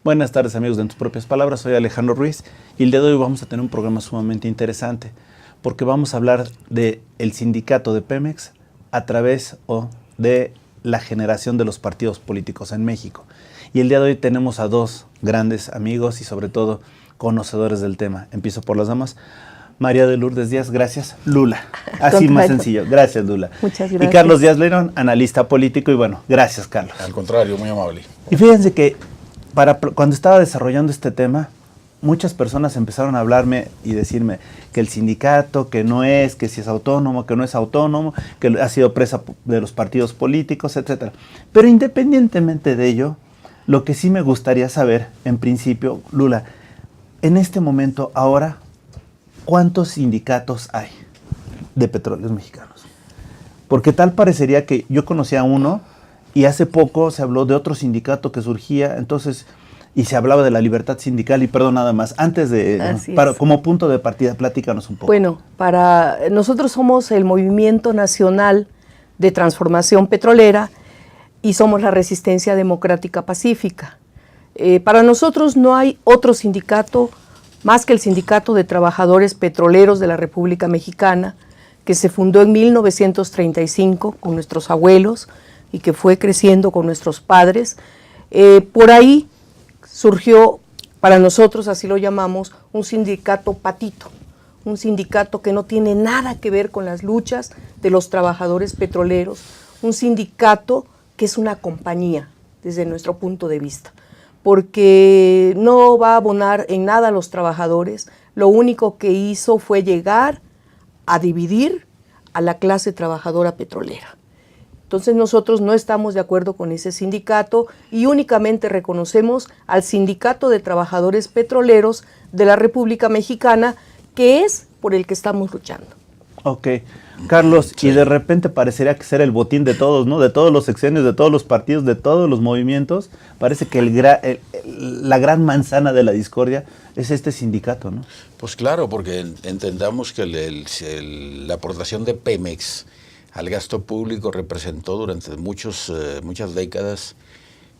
Buenas tardes, amigos de En Tus Propias Palabras. Soy Alejandro Ruiz y el día de hoy vamos a tener un programa sumamente interesante porque vamos a hablar del sindicato de Pemex a través de la generación de los partidos políticos en México. Y el día de hoy tenemos a dos grandes amigos y sobre todo conocedores del tema. Empiezo por las damas. María de Lourdes Díaz, gracias. Lula, así más sencillo. Gracias, Lula. Muchas gracias. Y Carlos Díaz Leirón, analista político y bueno, gracias, Carlos. Al contrario, muy amable. Y fíjense que cuando estaba desarrollando este tema, muchas personas empezaron a hablarme y decirme que el sindicato, que no es, que si es autónomo, que no es autónomo, que ha sido presa de los partidos políticos, etc. Pero independientemente de ello, lo que sí me gustaría saber, en principio, Lula, en este momento, ahora, ¿cuántos sindicatos hay de petróleos mexicanos? Porque tal parecería que yo conocía uno y hace poco se habló de otro sindicato que surgía, entonces, y se hablaba de la libertad sindical, y perdón, nada más, antes como punto de partida, platícanos un poco. Bueno, nosotros somos el Movimiento Nacional de Transformación Petrolera y somos la Resistencia Democrática Pacífica. Para nosotros no hay otro sindicato más que el Sindicato de Trabajadores Petroleros de la República Mexicana, que se fundó en 1935 con nuestros abuelos y que fue creciendo con nuestros padres. Por ahí surgió, para nosotros así lo llamamos, un sindicato patito, un sindicato que no tiene nada que ver con las luchas de los trabajadores petroleros, un sindicato que es una compañía desde nuestro punto de vista, porque no va a abonar en nada a los trabajadores. Lo único que hizo fue llegar a dividir a la clase trabajadora petrolera. Entonces nosotros no estamos de acuerdo con ese sindicato y únicamente reconocemos al Sindicato de Trabajadores Petroleros de la República Mexicana, que es por el que estamos luchando. Ok, Carlos, sí. Y de repente parecería que ser el botín de todos, ¿no? De todos los sexenios, de todos los partidos, de todos los movimientos. Parece que la gran manzana de la discordia es este sindicato, ¿no? Pues claro, porque entendamos que la aportación de Pemex al gasto público representó durante muchas décadas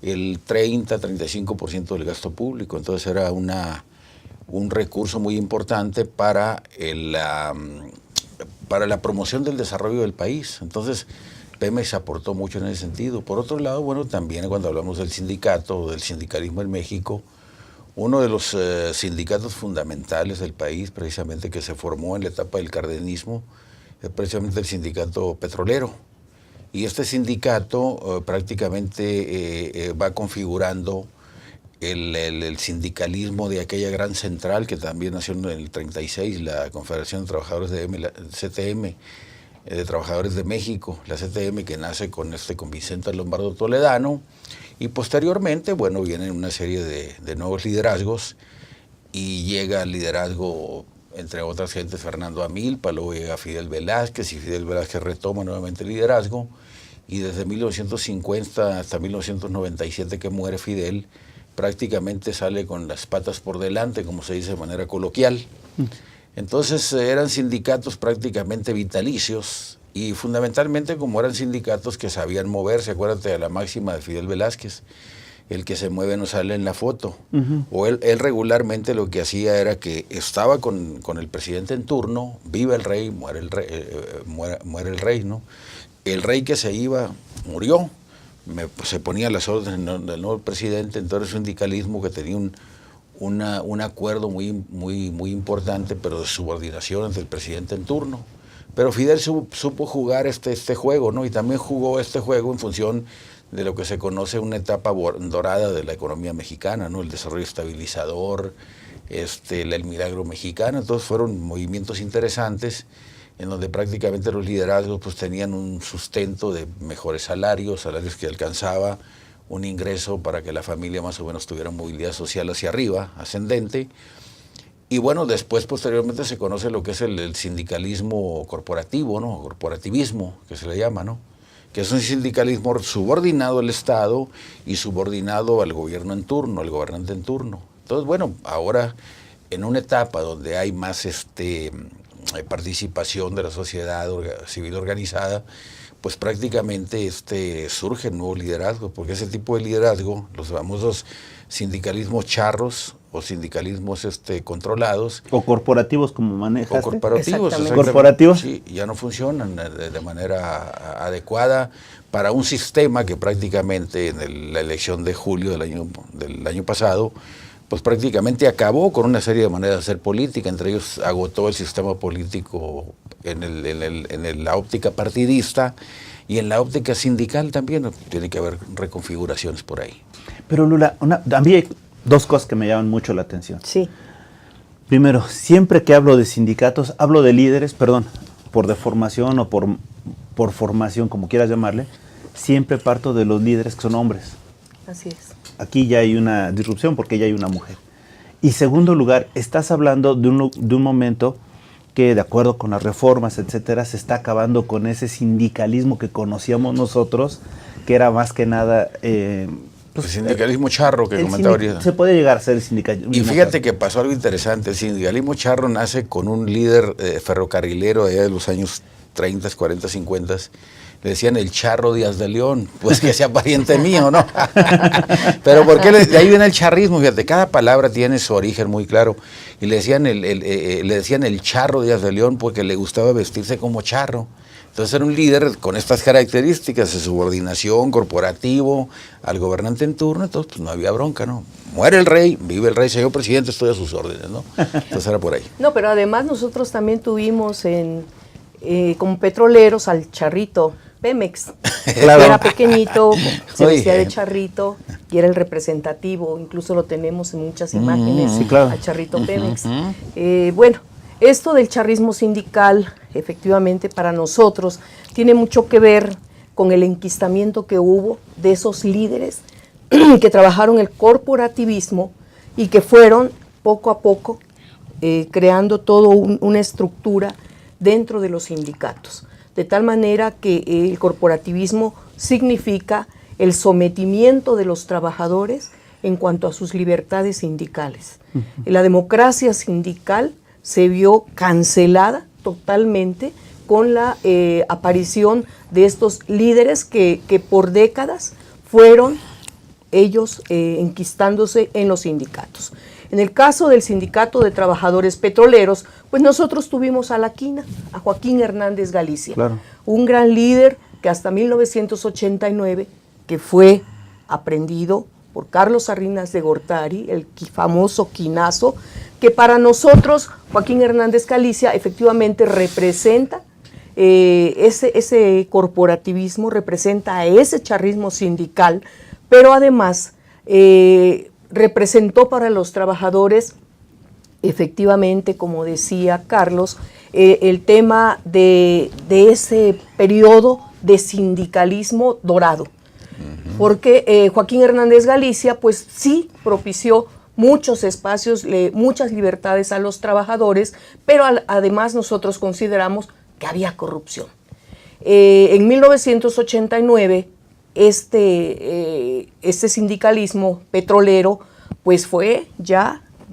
el 30-35% del gasto público. Entonces era un recurso muy importante para la promoción del desarrollo del país. Entonces, Pemex aportó mucho en ese sentido. Por otro lado, bueno, también cuando hablamos del sindicato o del sindicalismo en México, uno de los sindicatos fundamentales del país, precisamente que se formó en la etapa del cardenismo, es precisamente el sindicato petrolero. Y este sindicato prácticamente va configurando el sindicalismo de aquella gran central que también nació en el 36, la Confederación de Trabajadores la CTM, de Trabajadores de México, la CTM, que nace con Vicente Lombardo Toledano, y posteriormente, bueno, vienen una serie de nuevos liderazgos y llega el liderazgo, entre otras gentes, Fernando Amilpa, luego llega Fidel Velázquez, y Fidel Velázquez retoma nuevamente el liderazgo, y desde 1950 hasta 1997 que muere Fidel, prácticamente sale con las patas por delante, como se dice de manera coloquial. Entonces eran sindicatos prácticamente vitalicios y fundamentalmente como eran sindicatos que sabían moverse. Acuérdate de la máxima de Fidel Velázquez, el que se mueve no sale en la foto. O él regularmente lo que hacía era que estaba con el presidente en turno, vive el rey, muere el rey, ¿no? El rey que se iba murió. Se ponía las órdenes del nuevo presidente. Entonces un sindicalismo que tenía un acuerdo muy importante, pero de subordinación ante el presidente en turno. Pero Fidel supo jugar este juego, ¿no? Y también jugó este juego en función de lo que se conoce una etapa dorada de la economía mexicana, ¿no? El desarrollo estabilizador, el milagro mexicano. Entonces fueron movimientos interesantes en donde prácticamente los liderazgos pues tenían un sustento de mejores salarios que alcanzaba un ingreso para que la familia más o menos tuviera movilidad social hacia arriba, ascendente. Y bueno, después posteriormente se conoce lo que es el sindicalismo corporativo, ¿no? Corporativismo, que se le llama, ¿no? Que es un sindicalismo subordinado al Estado y subordinado al gobierno en turno, al gobernante en turno. Entonces, bueno, ahora en una etapa donde hay más participación de la sociedad civil organizada, pues prácticamente surge el nuevo liderazgo, porque ese tipo de liderazgo, los famosos sindicalismos charros o sindicalismos controlados. O corporativos, como manejas. O corporativos, corporativos. Sí, ya no funcionan de manera adecuada para un sistema que prácticamente en la elección de julio del año pasado, pues prácticamente acabó con una serie de maneras de hacer política, entre ellos agotó el sistema político en la óptica partidista y en la óptica sindical también, tiene que haber reconfiguraciones por ahí. Pero Lula, a mí hay dos cosas que me llaman mucho la atención. Sí. Primero, siempre que hablo de sindicatos, hablo de líderes, perdón, por deformación o por formación, como quieras llamarle, siempre parto de los líderes que son hombres. Así es. Aquí ya hay una disrupción porque ya hay una mujer. Y segundo lugar, estás hablando de un momento que, de acuerdo con las reformas, etcétera, se está acabando con ese sindicalismo que conocíamos nosotros, que era más que nada... el sindicalismo charro que comentaba ahorita. Se puede llegar a ser el sindicalismo. Y fíjate que pasó algo interesante. El sindicalismo charro nace con un líder ferrocarrilero allá de los años 30, 40, 50. Le decían el Charro Díaz de León, pues que sea pariente mío, ¿no? Pero ¿por qué? De ahí viene el charrismo, fíjate, cada palabra tiene su origen muy claro. Y le decían el Charro Díaz de León porque le gustaba vestirse como charro. Entonces era un líder con estas características de subordinación, corporativo, al gobernante en turno, entonces pues no había bronca, ¿no? Muere el rey, vive el rey, señor presidente, estoy a sus órdenes, ¿no? Entonces era por ahí. No, pero además nosotros también tuvimos como petroleros al charrito Pemex, Claro. que era pequeñito, se Oye. vestía de charrito y era el representativo, incluso lo tenemos en muchas imágenes, sí, claro. al charrito Pemex. Bueno, esto del charrismo sindical, efectivamente para nosotros, tiene mucho que ver con el enquistamiento que hubo de esos líderes que trabajaron el corporativismo y que fueron poco a poco creando toda una estructura dentro de los sindicatos, de tal manera que el corporativismo significa el sometimiento de los trabajadores en cuanto a sus libertades sindicales. La democracia sindical se vio cancelada totalmente con la aparición de estos líderes que por décadas fueron ellos enquistándose en los sindicatos. En el caso del Sindicato de Trabajadores Petroleros, pues nosotros tuvimos a la quina, a Joaquín Hernández Galicia, Claro. un gran líder que hasta 1989, que fue aprendido por Carlos Sarrinas de Gortari, el famoso quinazo, que para nosotros Joaquín Hernández Galicia efectivamente representa ese corporativismo, representa a ese charrismo sindical, pero además representó para los trabajadores, efectivamente, como decía Carlos, el tema de ese periodo de sindicalismo dorado. Porque Joaquín Hernández Galicia, pues sí propició muchos espacios, muchas libertades a los trabajadores, pero además nosotros consideramos que había corrupción. En 1989, este sindicalismo petrolero pues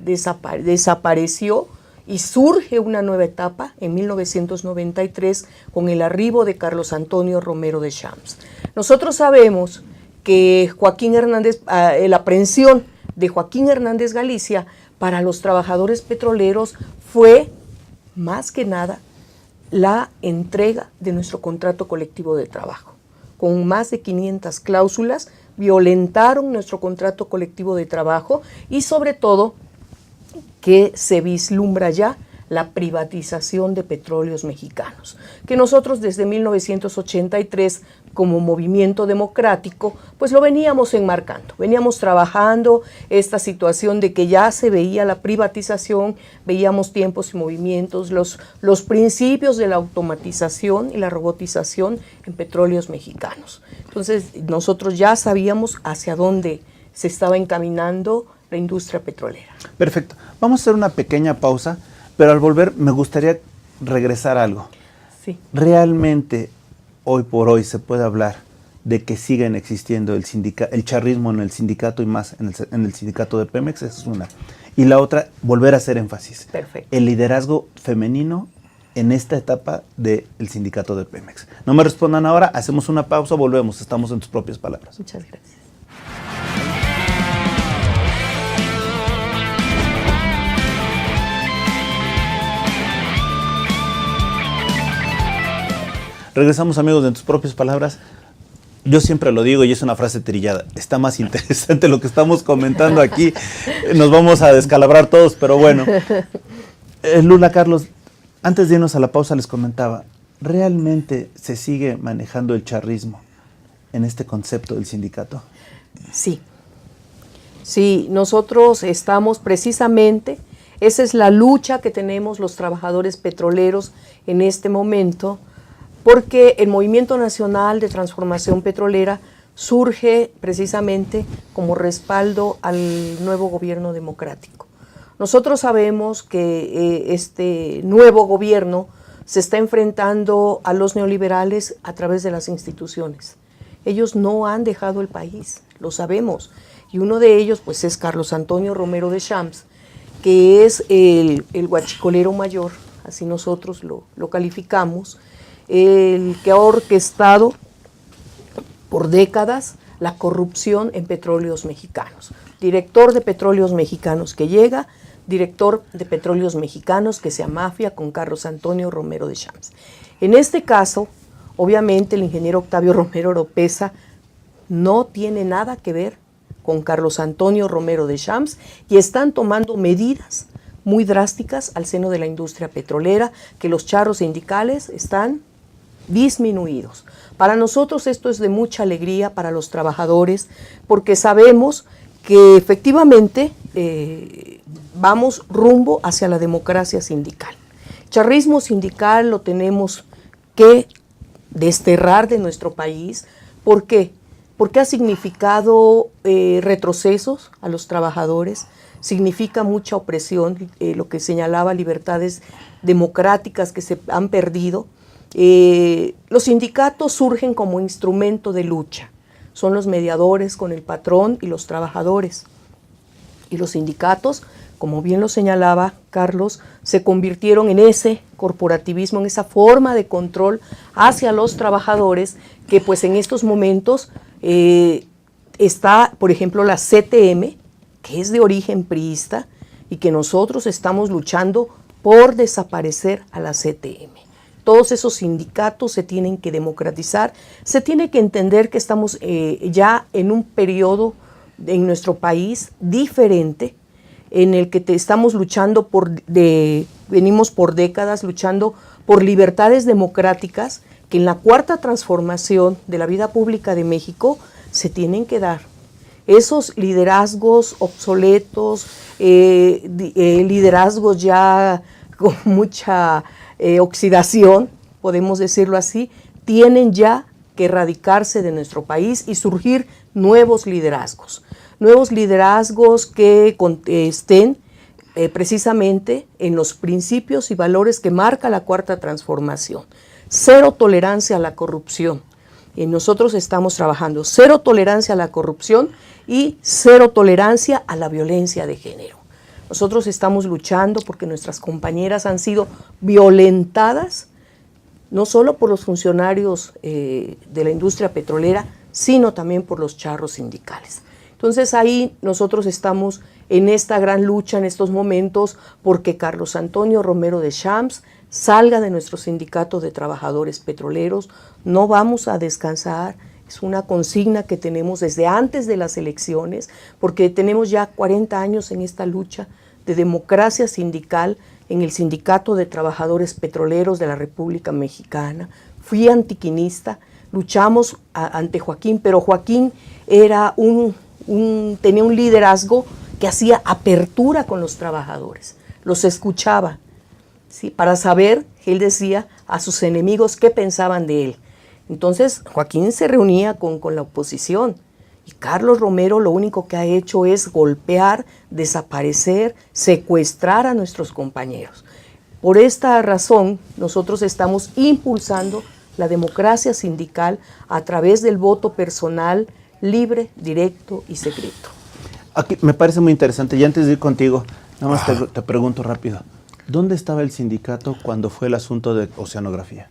desapareció y surge una nueva etapa en 1993 con el arribo de Carlos Antonio Romero de Champs. Nosotros sabemos que la aprehensión de Joaquín Hernández Galicia para los trabajadores petroleros fue más que nada la entrega de nuestro contrato colectivo de trabajo. Con más de 500 cláusulas, violentaron nuestro contrato colectivo de trabajo y sobre todo que se vislumbra ya la privatización de petróleos mexicanos, que nosotros desde 1983 como movimiento democrático pues lo veníamos enmarcando, veníamos trabajando esta situación de que ya se veía la privatización, veíamos tiempos y movimientos, los principios de la automatización y la robotización en petróleos mexicanos. Entonces nosotros ya sabíamos hacia dónde se estaba encaminando la industria petrolera. Perfecto. Vamos a hacer una pequeña pausa, pero al volver me gustaría regresar a algo. Sí. Realmente, hoy por hoy se puede hablar de que siguen existiendo el charrismo en el sindicato y más en el sindicato de Pemex, esa es una. Y la otra, volver a hacer énfasis. Perfecto. El liderazgo femenino en esta etapa del sindicato de Pemex? No me respondan ahora, hacemos una pausa, volvemos, estamos en tus propias palabras. Muchas gracias. Regresamos, amigos, en tus propias palabras. Yo siempre lo digo y es una frase trillada. Está más interesante lo que estamos comentando aquí. Nos vamos a descalabrar todos, pero bueno. Lula, Carlos, antes de irnos a la pausa les comentaba, ¿realmente se sigue manejando el charrismo en este concepto del sindicato? Sí. Sí, nosotros estamos precisamente, esa es la lucha que tenemos los trabajadores petroleros en este momento, porque el Movimiento Nacional de Transformación Petrolera surge precisamente como respaldo al nuevo gobierno democrático. Nosotros sabemos que este nuevo gobierno se está enfrentando a los neoliberales a través de las instituciones. Ellos no han dejado el país, lo sabemos, y uno de ellos pues es Carlos Antonio Romero de Champs, que es el guachicolero mayor, así nosotros lo calificamos, el que ha orquestado por décadas la corrupción en Petróleos Mexicanos. Director de Petróleos Mexicanos que llega, director de Petróleos Mexicanos que se amafia con Carlos Antonio Romero de Champs. En este caso, obviamente el ingeniero Octavio Romero Oropeza no tiene nada que ver con Carlos Antonio Romero de Champs y están tomando medidas muy drásticas al seno de la industria petrolera, que los charros sindicales están disminuidos. Para nosotros esto es de mucha alegría para los trabajadores, porque sabemos que efectivamente vamos rumbo hacia la democracia sindical. Charrismo sindical lo tenemos que desterrar de nuestro país. ¿Por qué? Porque ha significado retrocesos a los trabajadores, significa mucha opresión, lo que señalaba libertades democráticas que se han perdido. Los sindicatos surgen como instrumento de lucha, son los mediadores con el patrón y los trabajadores. Y los sindicatos, como bien lo señalaba Carlos, se convirtieron en ese corporativismo, en esa forma de control hacia los trabajadores, que pues en estos momentos está, por ejemplo, la CTM, que es de origen priista, y que nosotros estamos luchando por desaparecer a la CTM. Todos esos sindicatos se tienen que democratizar, se tiene que entender que estamos ya en un periodo en nuestro país diferente, en el que estamos luchando venimos por décadas luchando por libertades democráticas que en la cuarta transformación de la vida pública de México se tienen que dar. Esos liderazgos obsoletos, liderazgos ya con mucha oxidación, podemos decirlo así, tienen ya que erradicarse de nuestro país y surgir nuevos liderazgos que estén precisamente en los principios y valores que marca la cuarta transformación. Cero tolerancia a la corrupción. Y nosotros estamos trabajando cero tolerancia a la corrupción y cero tolerancia a la violencia de género. Nosotros estamos luchando porque nuestras compañeras han sido violentadas, no solo por los funcionarios de la industria petrolera, sino también por los charros sindicales. Entonces ahí nosotros estamos en esta gran lucha en estos momentos porque Carlos Antonio Romero de Champs salga de nuestro sindicato de trabajadores petroleros. No vamos a descansar, es una consigna que tenemos desde antes de las elecciones, porque tenemos ya 40 años en esta lucha de democracia sindical en el Sindicato de Trabajadores Petroleros de la República Mexicana. Fui antiquinista, luchamos ante Joaquín, pero Joaquín era tenía un liderazgo que hacía apertura con los trabajadores, los escuchaba, ¿sí? Para saber, él decía a sus enemigos qué pensaban de él. Entonces Joaquín se reunía con la oposición y Carlos Romero lo único que ha hecho es golpear, desaparecer, secuestrar a nuestros compañeros. Por esta razón nosotros estamos impulsando la democracia sindical a través del voto personal, libre, directo y secreto. Aquí me parece muy interesante, y antes de ir contigo, nada más te pregunto rápido. ¿Dónde estaba el sindicato cuando fue el asunto de Oceanografía?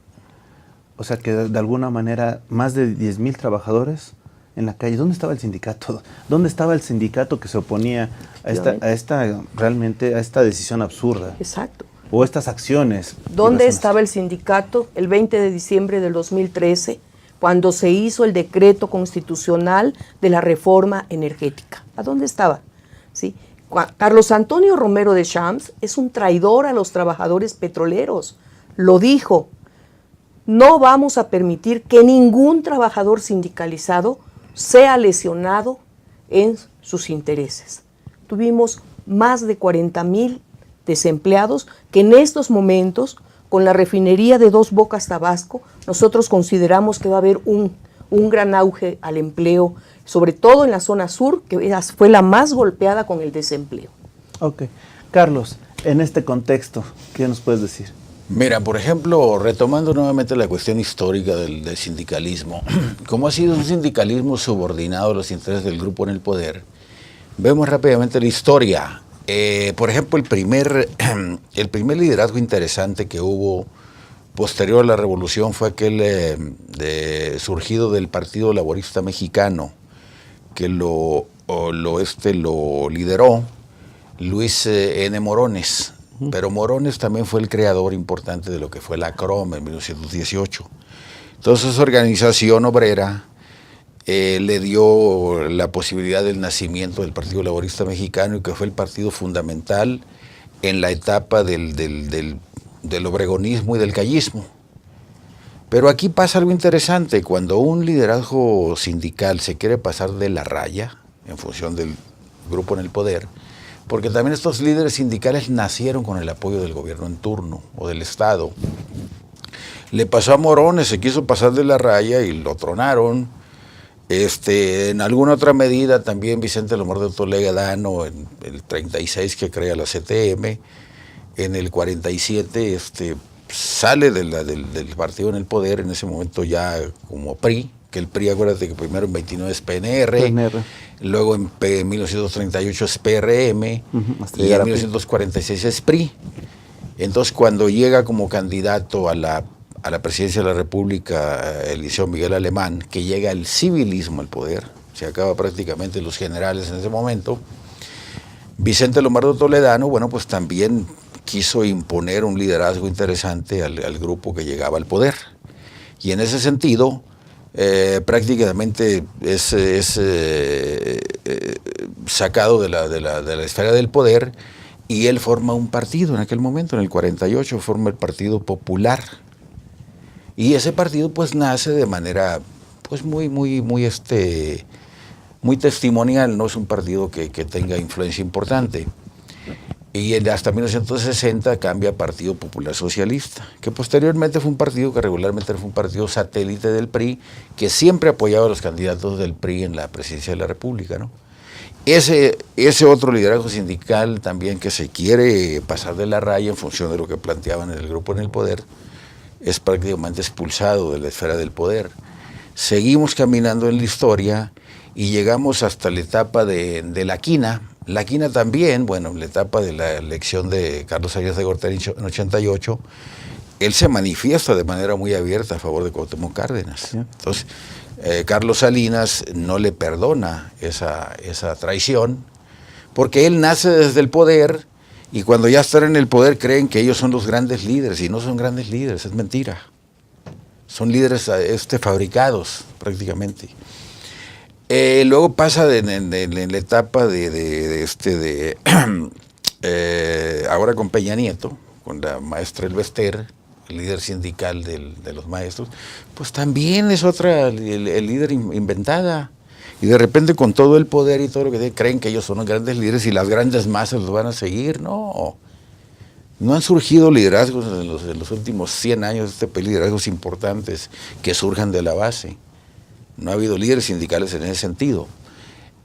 O sea, que de alguna manera más de 10,000 trabajadores en la calle. ¿Dónde estaba el sindicato? ¿Dónde estaba el sindicato que se oponía realmente a esta decisión absurda? Exacto. O estas acciones. ¿Dónde estaba el sindicato el 20 de diciembre del 2013, cuando se hizo el decreto constitucional de la reforma energética? ¿A dónde estaba? ¿Sí? Carlos Antonio Romero de Champs es un traidor a los trabajadores petroleros. Lo dijo. No vamos a permitir que ningún trabajador sindicalizado sea lesionado en sus intereses. Tuvimos más de 40,000 desempleados que en estos momentos, con la refinería de Dos Bocas Tabasco, nosotros consideramos que va a haber un gran auge al empleo, sobre todo en la zona sur, que fue la más golpeada con el desempleo. Ok. Carlos, en este contexto, ¿qué nos puedes decir? Mira, por ejemplo, retomando nuevamente la cuestión histórica del sindicalismo, como ha sido un sindicalismo subordinado a los intereses del grupo en el poder, vemos rápidamente la historia. Por ejemplo, el primer liderazgo interesante que hubo posterior a la revolución fue aquel surgido del Partido Laborista Mexicano, que lo lideró Luis N. Morones. Pero Morones también fue el creador importante de lo que fue la CROM en 1918. Entonces esa organización obrera le dio la posibilidad del nacimiento del Partido Laborista Mexicano, y que fue el partido fundamental en la etapa del obregonismo y del callismo. Pero aquí pasa algo interesante. Cuando un liderazgo sindical se quiere pasar de la raya en función del grupo en el poder, porque también estos líderes sindicales nacieron con el apoyo del gobierno en turno o del Estado. Le pasó a Morones, se quiso pasar de la raya y lo tronaron. En alguna otra medida también Vicente Lomardo Toledano, en el 36 que crea la CTM, en el 47 sale del partido en el poder, en ese momento ya como PRI, que el PRI, acuérdate que primero en 29 es PNR. Luego en 1938 es PRM, y en 1946 es PRI. Entonces cuando llega como candidato a la presidencia de la República Eliseo Miguel Alemán, que llega el civilismo al poder, se acaba prácticamente los generales en ese momento, Vicente Lomardo Toledano, bueno, pues también quiso imponer un liderazgo interesante al grupo que llegaba al poder. Y en ese sentido, prácticamente es sacado de la esfera del poder, y él forma un partido en aquel momento, en el 48, forma el Partido Popular. Y ese partido pues nace de manera pues muy testimonial, no es un partido que tenga influencia importante. Y hasta 1960 cambia a Partido Popular Socialista, que posteriormente fue un partido que regularmente fue un partido satélite del PRI, que siempre apoyaba a los candidatos del PRI en la presidencia de la República, ¿no? Ese otro liderazgo sindical también, que se quiere pasar de la raya en función de lo que planteaban en el grupo en el poder, es prácticamente expulsado de la esfera del poder. Seguimos caminando en la historia y llegamos hasta la etapa de la quina. La quina también, bueno, la etapa de la elección de Carlos Salinas de Gortari en 88, él se manifiesta de manera muy abierta a favor de Cuauhtémoc Cárdenas. Sí. Entonces, Carlos Salinas no le perdona esa traición, porque él nace desde el poder, y cuando ya están en el poder creen que ellos son los grandes líderes, y no son grandes líderes, es mentira. Son líderes fabricados prácticamente. Luego pasa en la etapa ahora con Peña Nieto, con la maestra Elbester, el líder sindical de los maestros, pues también es otra, el líder inventada. Y de repente con todo el poder y todo lo que creen que ellos son los grandes líderes y las grandes masas los van a seguir. No han surgido liderazgos en los últimos 100 años, liderazgos importantes que surjan de la base. No ha habido líderes sindicales en ese sentido.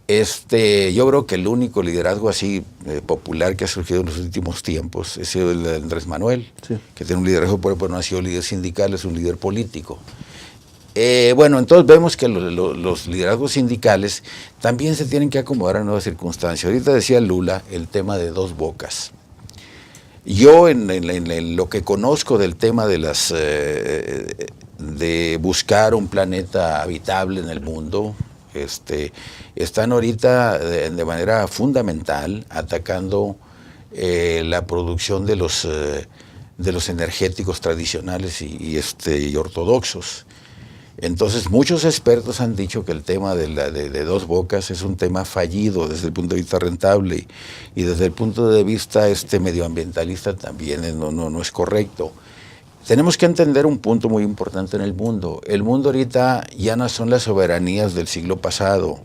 Yo creo que el único liderazgo así popular que ha surgido en los últimos tiempos ha sido el de Andrés Manuel, sí, que tiene un liderazgo, pero no ha sido líder sindical, es un líder político. Bueno, entonces vemos que los liderazgos sindicales también se tienen que acomodar a nuevas circunstancias. Ahorita decía Lula el tema de Dos Bocas. Yo en lo que conozco del tema de de buscar un planeta habitable en el mundo, están ahorita de manera fundamental atacando la producción de los energéticos tradicionales y ortodoxos. Entonces, muchos expertos han dicho que el tema de Dos Bocas es un tema fallido desde el punto de vista rentable y desde el punto de vista medioambientalista también no es correcto. Tenemos que entender un punto muy importante en el mundo. El mundo ahorita ya no son las soberanías del siglo pasado.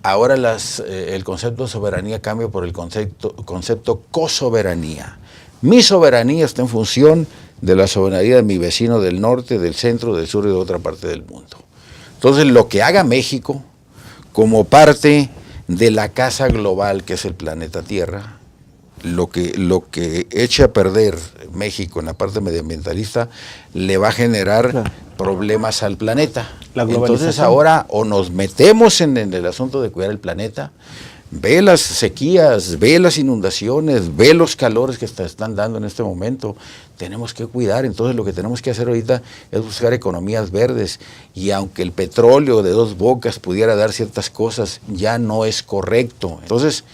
Ahora el concepto de soberanía cambia por el concepto cosoberanía. Mi soberanía está en función de la soberanía de mi vecino del norte, del centro, del sur y de otra parte del mundo. Entonces, lo que haga México como parte de la casa global que es el planeta Tierra, lo que eche a perder México en la parte medioambientalista le va a generar problemas al planeta. Entonces, ahora o nos metemos en el asunto de cuidar el planeta, ve las sequías, ve las inundaciones, ve los calores que están dando en este momento. Tenemos que cuidar. Entonces lo que tenemos que hacer ahorita es buscar economías verdes. Y aunque el petróleo de Dos Bocas pudiera dar ciertas cosas, ya no es correcto. Entonces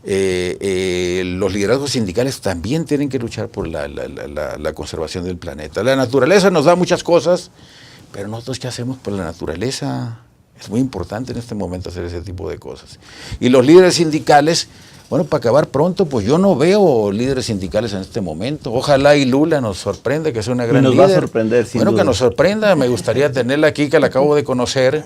los liderazgos sindicales también tienen que luchar por la conservación del planeta. La naturaleza nos da muchas cosas, pero nosotros ¿qué hacemos por la naturaleza? Es muy importante en este momento hacer ese tipo de cosas. Y los líderes sindicales, bueno, para acabar pronto, pues yo no veo líderes sindicales en este momento. Ojalá y Lula nos sorprenda, que sea una gran líder. Nos va a sorprender, sin duda. Que nos sorprenda. Me gustaría tenerla aquí, que la acabo de conocer,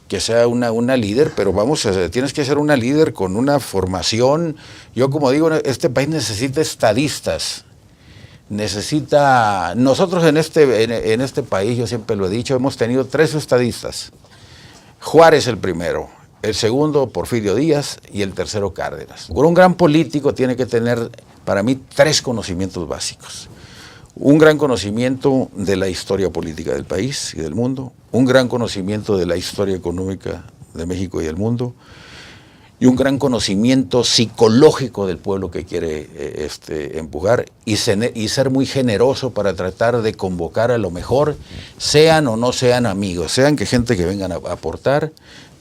que sea una líder, pero vamos, tienes que ser una líder con una formación. Yo como digo, este país necesita estadistas. Nosotros en este país, yo siempre lo he dicho, hemos tenido 3 estadistas. Juárez el primero, el segundo Porfirio Díaz y el tercero Cárdenas. Un gran político tiene que tener, para mí, 3 conocimientos básicos. Un gran conocimiento de la historia política del país y del mundo, un gran conocimiento de la historia económica de México y del mundo, y un gran conocimiento psicológico del pueblo que quiere empujar, y ser muy generoso para tratar de convocar a lo mejor, sean o no sean amigos, sean gente que vengan a aportar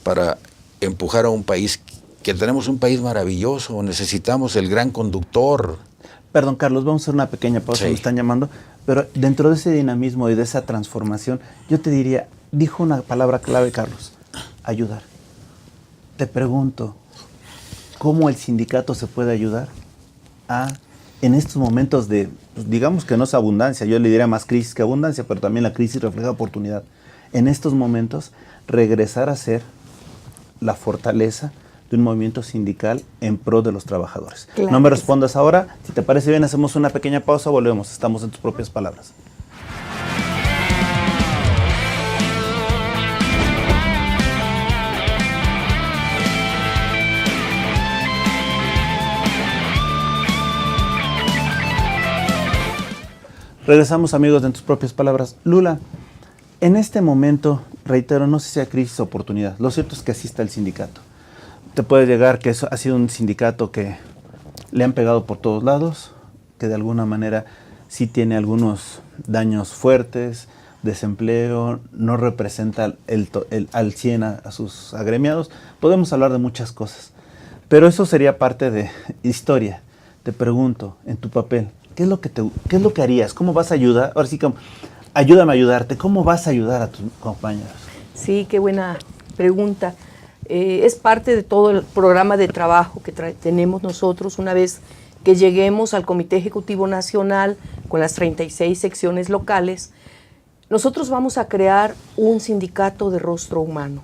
para empujar a un país, que tenemos un país maravilloso, necesitamos el gran conductor. Perdón, Carlos, vamos a hacer una pequeña pausa, me están llamando, pero dentro de ese dinamismo y de esa transformación, yo te diría, dijo una palabra clave, Carlos, ayudar. Te pregunto, ¿cómo el sindicato se puede ayudar en estos momentos de, pues digamos que no es abundancia, yo le diría más crisis que abundancia, pero también la crisis refleja oportunidad, en estos momentos regresar a ser la fortaleza de un movimiento sindical en pro de los trabajadores? Claro. No me respondas ahora, si te parece bien hacemos una pequeña pausa, volvemos, estamos en tus propias palabras. Regresamos, amigos, de En Tus Propias Palabras. Lula, en este momento, reitero, no sé si sea crisis o oportunidad. Lo cierto es que así está el sindicato. Te puede llegar que eso ha sido un sindicato que le han pegado por todos lados, que de alguna manera sí tiene algunos daños fuertes, desempleo, no representa al 100 a sus agremiados. Podemos hablar de muchas cosas, pero eso sería parte de historia. Te pregunto, en tu papel, ¿qué es lo que harías? ¿Cómo vas a ayudar? Ahora sí, ayúdame a ayudarte. ¿Cómo vas a ayudar a tus compañeros? Sí, qué buena pregunta. Es parte de todo el programa de trabajo que tenemos nosotros una vez que lleguemos al Comité Ejecutivo Nacional con las 36 secciones locales. Nosotros vamos a crear un sindicato de rostro humano,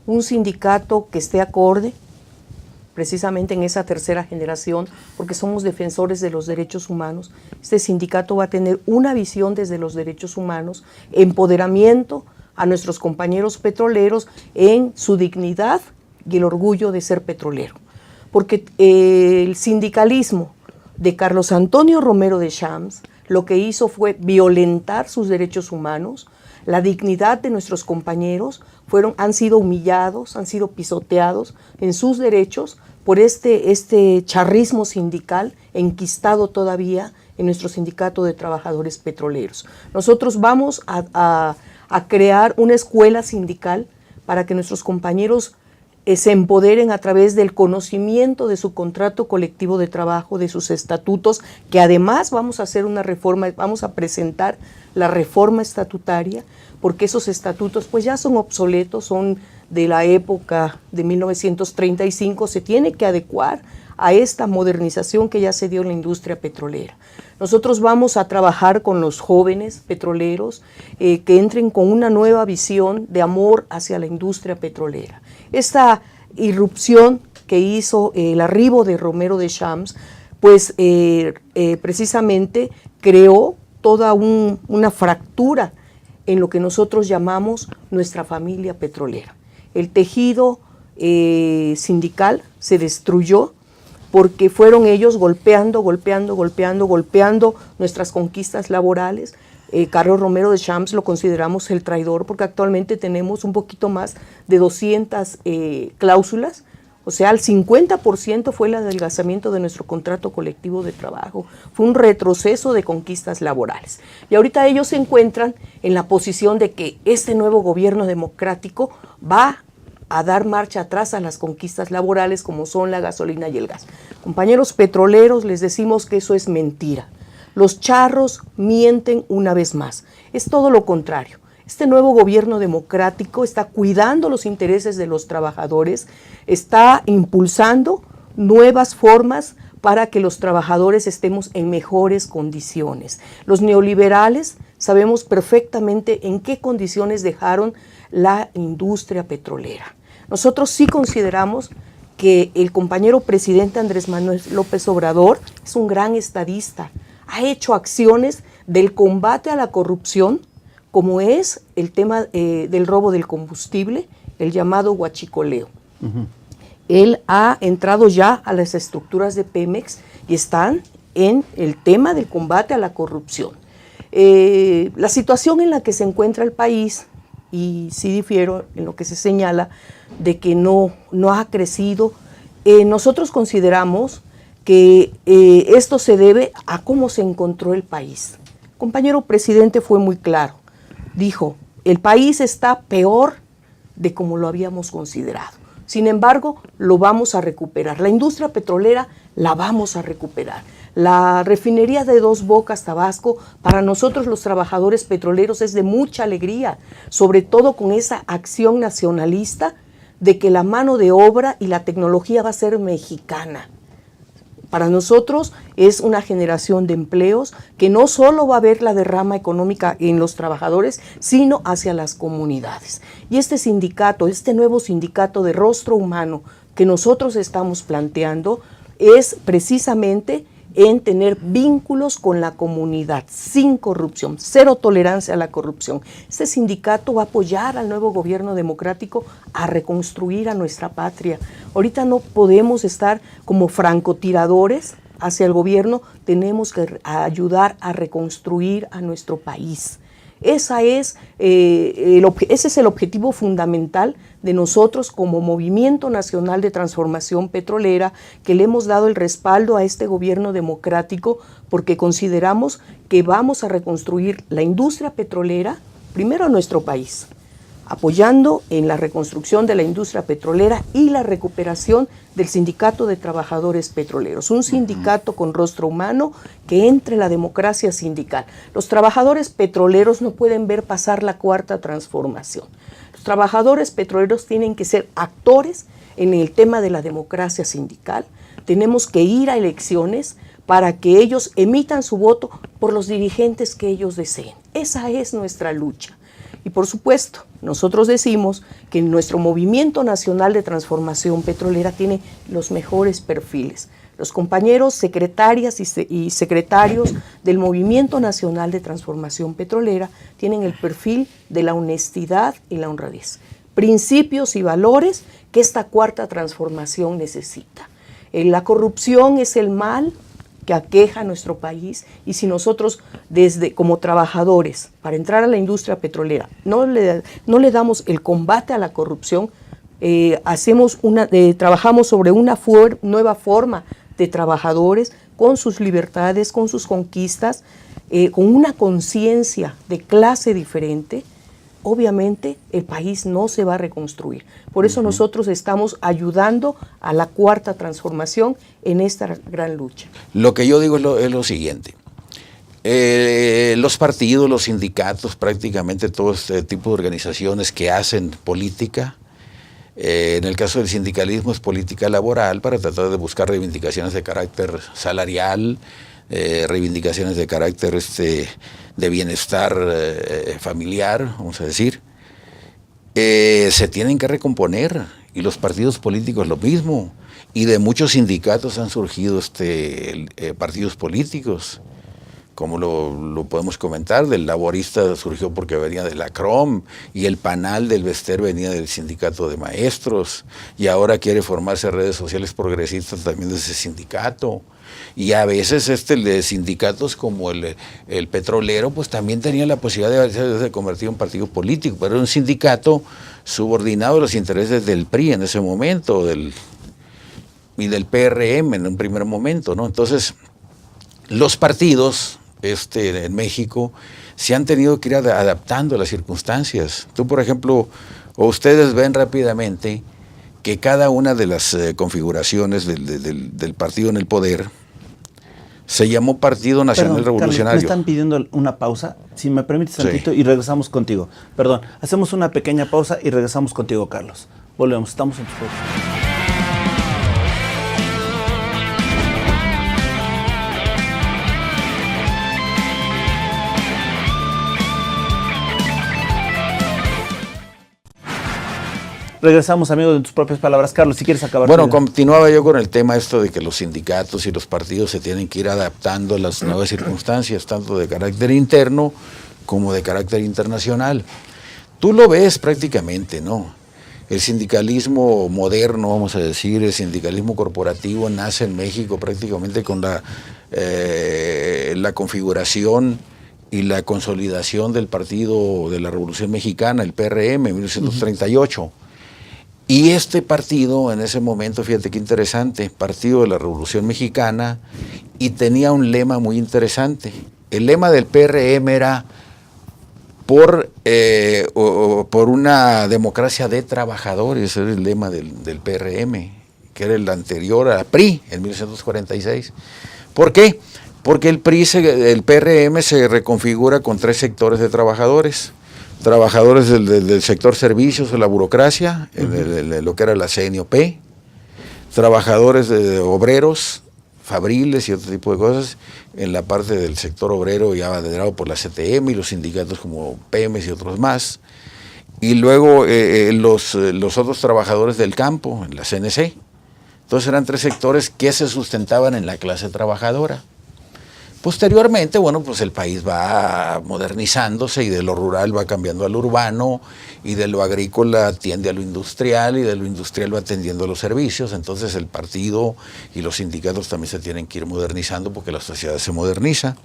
un sindicato que esté acorde precisamente en esa tercera generación, porque somos defensores de los derechos humanos. Este sindicato va a tener una visión desde los derechos humanos, empoderamiento a nuestros compañeros petroleros en su dignidad y el orgullo de ser petrolero. Porque el sindicalismo de Carlos Antonio Romero de Champs lo que hizo fue violentar sus derechos humanos, la dignidad de nuestros compañeros han sido humillados, han sido pisoteados en sus derechos, por este charrismo sindical enquistado todavía en nuestro sindicato de trabajadores petroleros. Nosotros vamos a crear una escuela sindical para que nuestros compañeros se empoderen a través del conocimiento de su contrato colectivo de trabajo, de sus estatutos, que además vamos a hacer una reforma, vamos a presentar la reforma estatutaria, porque esos estatutos pues ya son obsoletos, son de la época de 1935, se tiene que adecuar a esta modernización que ya se dio en la industria petrolera. Nosotros vamos a trabajar con los jóvenes petroleros que entren con una nueva visión de amor hacia la industria petrolera. Esta irrupción que hizo el arribo de Romero de Champs, pues precisamente creó toda una fractura en lo que nosotros llamamos nuestra familia petrolera. El tejido sindical se destruyó porque fueron ellos golpeando nuestras conquistas laborales. Carlos Romero de Champs lo consideramos el traidor porque actualmente tenemos un poquito más de 200 cláusulas, o sea, el 50% fue el adelgazamiento de nuestro contrato colectivo de trabajo, fue un retroceso de conquistas laborales. Y ahorita ellos se encuentran en la posición de que este nuevo gobierno democrático va a dar marcha atrás a las conquistas laborales como son la gasolina y el gas. Compañeros petroleros, les decimos que eso es mentira. Los charros mienten una vez más. Es todo lo contrario. Este nuevo gobierno democrático está cuidando los intereses de los trabajadores, está impulsando nuevas formas para que los trabajadores estemos en mejores condiciones. Los neoliberales sabemos perfectamente en qué condiciones dejaron la industria petrolera. Nosotros sí consideramos que el compañero presidente Andrés Manuel López Obrador es un gran estadista, ha hecho acciones del combate a la corrupción, como es el tema del robo del combustible, el llamado huachicoleo. Él ha entrado ya a las estructuras de Pemex y están en el tema del combate a la corrupción. La situación en la que se encuentra el país, y sí difiero en lo que se señala, de que no ha crecido, nosotros consideramos que esto se debe a cómo se encontró el país. El compañero presidente fue muy claro, dijo, el país está peor de como lo habíamos considerado. Sin embargo, lo vamos a recuperar. La industria petrolera la vamos a recuperar. La refinería de Dos Bocas, Tabasco, para nosotros los trabajadores petroleros es de mucha alegría, sobre todo con esa acción nacionalista de que la mano de obra y la tecnología va a ser mexicana. Para nosotros es una generación de empleos que no solo va a ver la derrama económica en los trabajadores, sino hacia las comunidades. Y este sindicato, este nuevo sindicato de rostro humano que nosotros estamos planteando es precisamente en tener vínculos con la comunidad, sin corrupción, cero tolerancia a la corrupción. Este sindicato va a apoyar al nuevo gobierno democrático a reconstruir a nuestra patria. Ahorita no podemos estar como francotiradores hacia el gobierno, tenemos que ayudar a reconstruir a nuestro país. Ese es el objetivo fundamental de nosotros como Movimiento Nacional de Transformación Petrolera, que le hemos dado el respaldo a este gobierno democrático porque consideramos que vamos a reconstruir la industria petrolera, primero a nuestro país, apoyando en la reconstrucción de la industria petrolera y la recuperación del Sindicato de Trabajadores Petroleros, un sindicato con rostro humano que entre la democracia sindical. Los trabajadores petroleros no pueden ver pasar la cuarta transformación. Los trabajadores petroleros tienen que ser actores en el tema de la democracia sindical. Tenemos que ir a elecciones para que ellos emitan su voto por los dirigentes que ellos deseen. Esa es nuestra lucha. Y por supuesto, nosotros decimos que nuestro Movimiento Nacional de Transformación Petrolera tiene los mejores perfiles. Los compañeros secretarias y secretarios del Movimiento Nacional de Transformación Petrolera tienen el perfil de la honestidad y la honradez. Principios y valores que esta cuarta transformación necesita. La corrupción es el mal que aqueja a nuestro país, y si nosotros como trabajadores para entrar a la industria petrolera no le damos el combate a la corrupción, trabajamos sobre una nueva forma de trabajadores con sus libertades, con sus conquistas, con una conciencia de clase diferente. Obviamente el país no se va a reconstruir. Por eso nosotros estamos ayudando a la cuarta transformación en esta gran lucha. Lo que yo digo es lo siguiente. Los partidos, los sindicatos, prácticamente todo este tipo de organizaciones que hacen política, en el caso del sindicalismo es política laboral para tratar de buscar reivindicaciones de carácter salarial, reivindicaciones de carácter de bienestar familiar, vamos a decir, se tienen que recomponer, y los partidos políticos lo mismo, y de muchos sindicatos han surgido partidos políticos, como lo podemos comentar. Del laborista surgió porque venía de la CROM, y el PANAL del Bester venía del sindicato de maestros, y ahora quiere formarse redes sociales progresistas también de ese sindicato. Y a veces de sindicatos como el petrolero, pues también tenía la posibilidad de convertir en un partido político, pero era un sindicato subordinado a los intereses del PRI en ese momento, y del PRM en un primer momento, ¿no? Entonces, los partidos en México se han tenido que ir adaptando a las circunstancias. Tú, por ejemplo, o ustedes ven rápidamente que cada una de las configuraciones del partido en el poder se llamó Partido Nacional Revolucionario. Carlos, me están pidiendo una pausa, si me permites tantito, Sí. y regresamos contigo. Perdón, hacemos una pequeña pausa y regresamos contigo, Carlos. Volvemos, estamos en tu programa. Regresamos, amigos, en tus propias palabras. Carlos, si quieres acabar. Bueno, continuaba yo con el tema de que los sindicatos y los partidos se tienen que ir adaptando a las nuevas circunstancias, tanto de carácter interno como de carácter internacional. Tú lo ves prácticamente, ¿no? El sindicalismo moderno, vamos a decir, el sindicalismo corporativo nace en México prácticamente con la configuración y la consolidación del Partido de la Revolución Mexicana, el PRM, en 1938. Y este partido, en ese momento, fíjate qué interesante, Partido de la Revolución Mexicana, y tenía un lema muy interesante. El lema del PRM era por una democracia de trabajadores, era el lema del PRM, que era el anterior a PRI, en 1946. ¿Por qué? Porque el PRM se reconfigura con 3 sectores de trabajadores. Trabajadores del sector servicios o la burocracia, lo que era la CNOP, trabajadores obreros, fabriles y otro tipo de cosas, en la parte del sector obrero ya abanderado por la CTM y los sindicatos como PEMES y otros más, y luego los otros trabajadores del campo, en la CNC. Entonces eran 3 sectores que se sustentaban en la clase trabajadora. Posteriormente, bueno, pues el país va modernizándose y de lo rural va cambiando a lo urbano, y de lo agrícola tiende a lo industrial, y de lo industrial va tendiendo a los servicios. Entonces el partido y los sindicatos también se tienen que ir modernizando porque la sociedad se moderniza.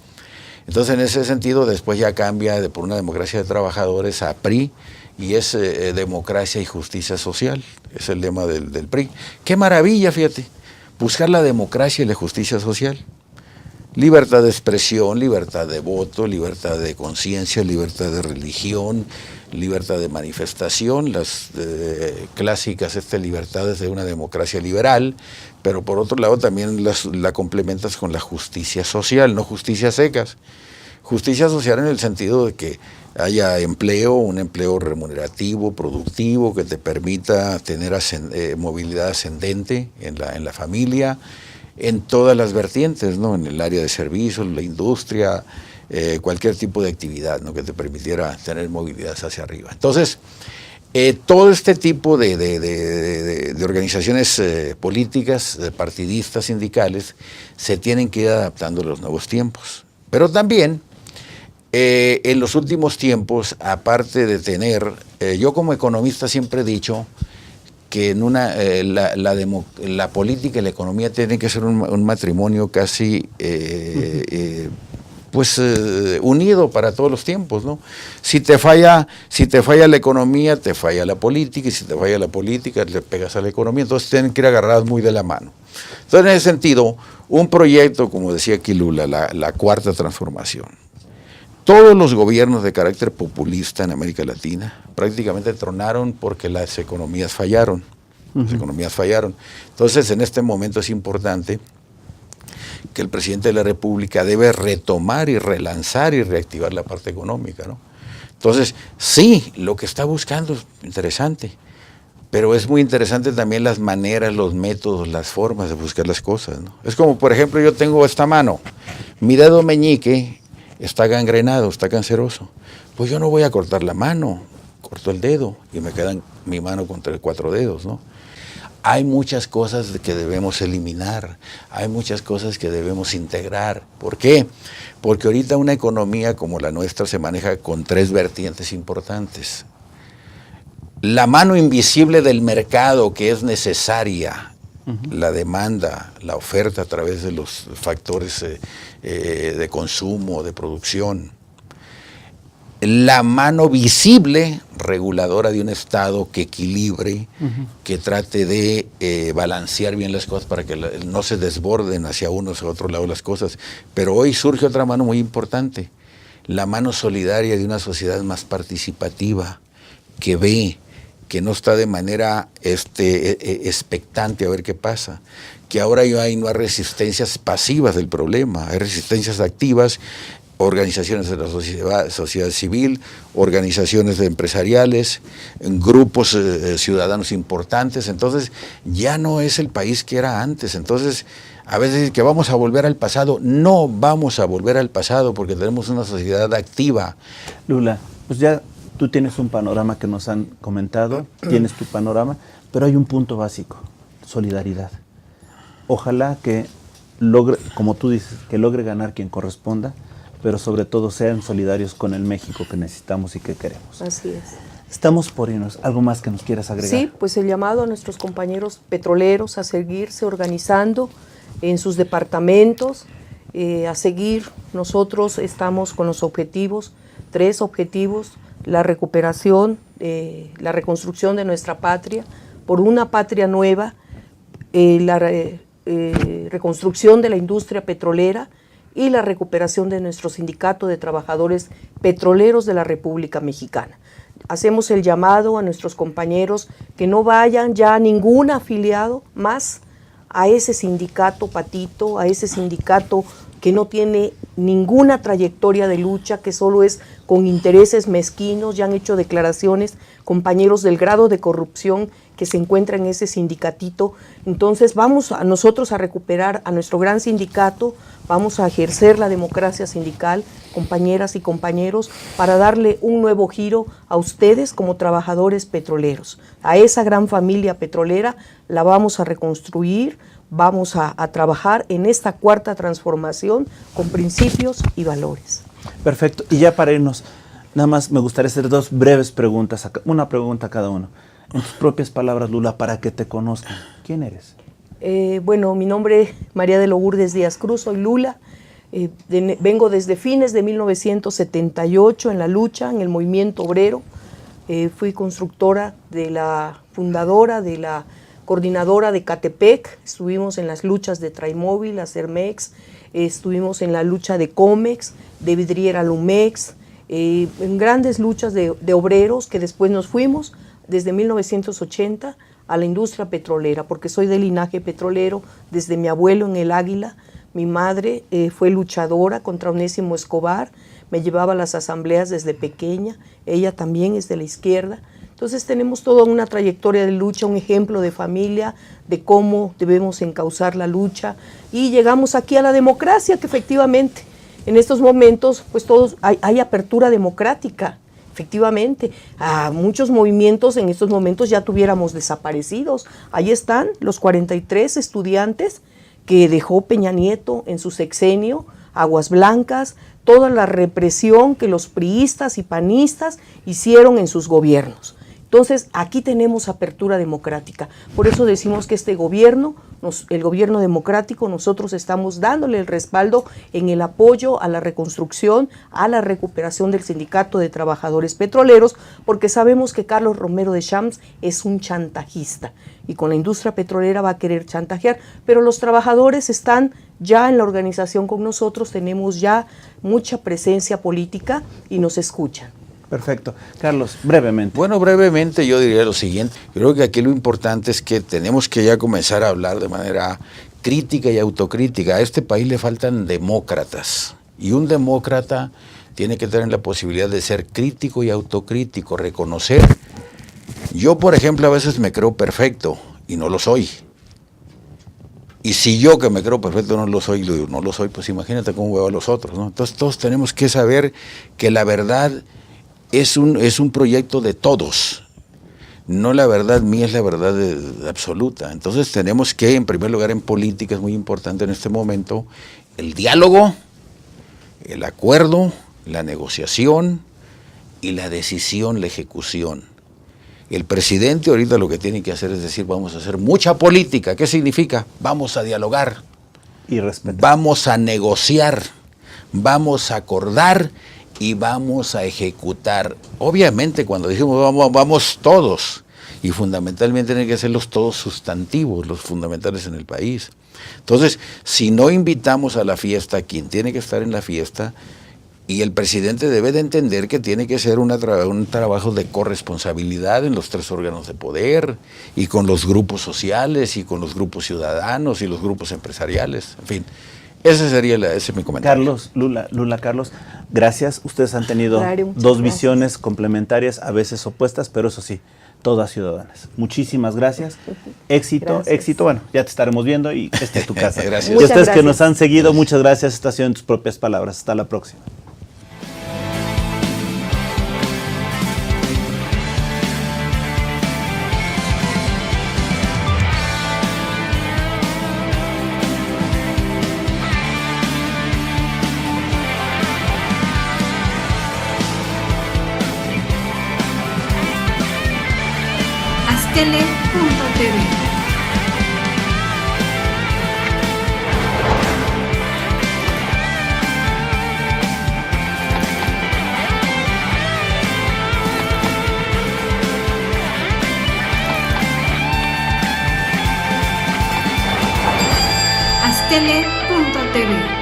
Entonces en ese sentido después ya cambia por una democracia de trabajadores a PRI, y es democracia y justicia social, es el lema del PRI. ¡Qué maravilla, fíjate! Buscar la democracia y la justicia social. Libertad de expresión, libertad de voto, libertad de conciencia, libertad de religión, libertad de manifestación, las clásicas libertades de una democracia liberal, pero por otro lado también la complementas con la justicia social, no justicias secas. Justicia social en el sentido de que haya empleo, un empleo remunerativo, productivo, que te permita tener movilidad ascendente en la familia, en todas las vertientes, ¿no? En el área de servicios, la industria, cualquier tipo de actividad, ¿no? Que te permitiera tener movilidad hacia arriba. Entonces, todo este tipo de organizaciones políticas, partidistas, sindicales, se tienen que ir adaptando a los nuevos tiempos. Pero también, en los últimos tiempos, aparte de tener, yo como economista siempre he dicho que la política y la economía tienen que ser un matrimonio casi pues unido para todos los tiempos, ¿no? Si te falla la economía, te falla la política, y si te falla la política, le pegas a la economía, entonces tienen que ir agarradas muy de la mano. Entonces, en ese sentido, un proyecto, como decía aquí Lula, la cuarta transformación. Todos los gobiernos de carácter populista en América Latina prácticamente tronaron porque las economías fallaron. Las economías fallaron. Entonces, en este momento es importante que el presidente de la República debe retomar y relanzar y reactivar la parte económica, ¿no? Entonces, sí, lo que está buscando es interesante, pero es muy interesante también las maneras, los métodos, las formas de buscar las cosas, ¿no? Es como, por ejemplo, yo tengo esta mano, mi dedo meñique está gangrenado, está canceroso, pues yo no voy a cortar la mano, corto el dedo y me queda mi mano con 4 dedos, ¿no? Hay muchas cosas que debemos eliminar, hay muchas cosas que debemos integrar. ¿Por qué? Porque ahorita una economía como la nuestra se maneja con 3 vertientes importantes. La mano invisible del mercado, que es necesaria, la demanda, la oferta a través de los factores de consumo, de producción. La mano visible, reguladora de un Estado que equilibre, que trate de balancear bien las cosas para que no se desborden hacia uno o hacia otro lado las cosas. Pero hoy surge otra mano muy importante, la mano solidaria de una sociedad más participativa, que ve, que no está de manera expectante a ver qué pasa, que ahora no hay resistencias pasivas del problema, hay resistencias activas, organizaciones de la sociedad civil, organizaciones empresariales, grupos ciudadanos importantes. Entonces ya no es el país que era antes. Entonces a veces dicen que vamos a volver al pasado. No vamos a volver al pasado porque tenemos una sociedad activa. Lula, pues ya tú tienes un panorama que nos han comentado, tienes tu panorama, pero hay un punto básico, solidaridad. Ojalá que logre, como tú dices, que logre ganar quien corresponda, pero sobre todo sean solidarios con el México que necesitamos y que queremos. Así es. Estamos por irnos. ¿Algo más que nos quieras agregar? Sí, pues el llamado a nuestros compañeros petroleros a seguirse organizando en sus departamentos, a seguir. Nosotros estamos con los objetivos, 3 objetivos: la recuperación, la reconstrucción de nuestra patria, por una patria nueva, la reconstrucción de la industria petrolera y la recuperación de nuestro sindicato de trabajadores petroleros de la República Mexicana. Hacemos el llamado a nuestros compañeros que no vayan ya a ningún afiliado más a ese sindicato patito, a ese sindicato que no tiene ninguna trayectoria de lucha, que solo es con intereses mezquinos. Ya han hecho declaraciones compañeros del grado de corrupción que se encuentra en ese sindicatito. Entonces vamos a nosotros a recuperar a nuestro gran sindicato, vamos a ejercer la democracia sindical, compañeras y compañeros, para darle un nuevo giro a ustedes como trabajadores petroleros. A esa gran familia petrolera la vamos a reconstruir, vamos a trabajar en esta cuarta transformación con principios y valores. Perfecto. Y ya para irnos, nada más me gustaría hacer 2 breves preguntas, una pregunta a cada uno. En tus propias palabras, Lula, para que te conozcan, ¿quién eres? Bueno, mi nombre es María de Lourdes Díaz Cruz, soy Lula. Vengo desde fines de 1978 en la lucha, en el movimiento obrero. Fui constructora de la fundadora, de la coordinadora de Catepec. Estuvimos en las luchas de Traimóvil, Acermex, estuvimos en la lucha de Comex, de Vidriera Lumex, en grandes luchas de obreros que después nos fuimos desde 1980 a la industria petrolera, porque soy de linaje petrolero desde mi abuelo en el Águila. Mi madre fue luchadora contra Onésimo Escobar, me llevaba a las asambleas desde pequeña, ella también es de la izquierda. Entonces tenemos toda una trayectoria de lucha, un ejemplo de familia, de cómo debemos encauzar la lucha, y llegamos aquí a la democracia, que efectivamente en estos momentos pues todos hay apertura democrática. Efectivamente, a muchos movimientos en estos momentos ya tuviéramos desaparecidos. Ahí están los 43 estudiantes que dejó Peña Nieto en su sexenio, Aguas Blancas, toda la represión que los priistas y panistas hicieron en sus gobiernos. Entonces, aquí tenemos apertura democrática. Por eso decimos que este gobierno, el gobierno democrático, nosotros estamos dándole el respaldo en el apoyo a la reconstrucción, a la recuperación del Sindicato de Trabajadores Petroleros, porque sabemos que Carlos Romero Deschamps es un chantajista y con la industria petrolera va a querer chantajear, pero los trabajadores están ya en la organización con nosotros, tenemos ya mucha presencia política y nos escuchan. Perfecto. Carlos, brevemente. Bueno, brevemente yo diría lo siguiente. Yo creo que aquí lo importante es que tenemos que ya comenzar a hablar de manera crítica y autocrítica. A este país le faltan demócratas y un demócrata tiene que tener la posibilidad de ser crítico y autocrítico, reconocer. Yo, por ejemplo, a veces me creo perfecto y no lo soy. Y si yo que me creo perfecto no lo soy, pues imagínate cómo veo a los otros, ¿no? Entonces todos tenemos que saber que la verdad es un proyecto de todos. No la verdad mía es la verdad absoluta. Entonces tenemos que, en primer lugar, en política es muy importante en este momento, el diálogo, el acuerdo, la negociación y la decisión, la ejecución. El presidente ahorita lo que tiene que hacer es decir, vamos a hacer mucha política. ¿Qué significa? Vamos a dialogar, Y respetar. vamos a negociar, vamos a acordar y vamos a ejecutar. Obviamente cuando dijimos vamos todos, y fundamentalmente tienen que ser los todos sustantivos, los fundamentales en el país. Entonces, si no invitamos a la fiesta a quien tiene que estar en la fiesta, y el presidente debe de entender que tiene que ser un trabajo de corresponsabilidad en los tres órganos de poder, y con los grupos sociales, y con los grupos ciudadanos, y los grupos empresariales, en fin. Ese es mi comentario. Carlos, Lula, Carlos, gracias. Ustedes han tenido dos visiones complementarias, a veces opuestas, pero eso sí, todas ciudadanas. Muchísimas gracias. Éxito, Gracias. éxito. Bueno, ya te estaremos viendo y esta es tu casa. Gracias. Y a ustedes Muchas que nos gracias. han seguido, muchas gracias. Estas han sido tus propias palabras. Hasta la próxima. Aztele.tv. Aztele.tv.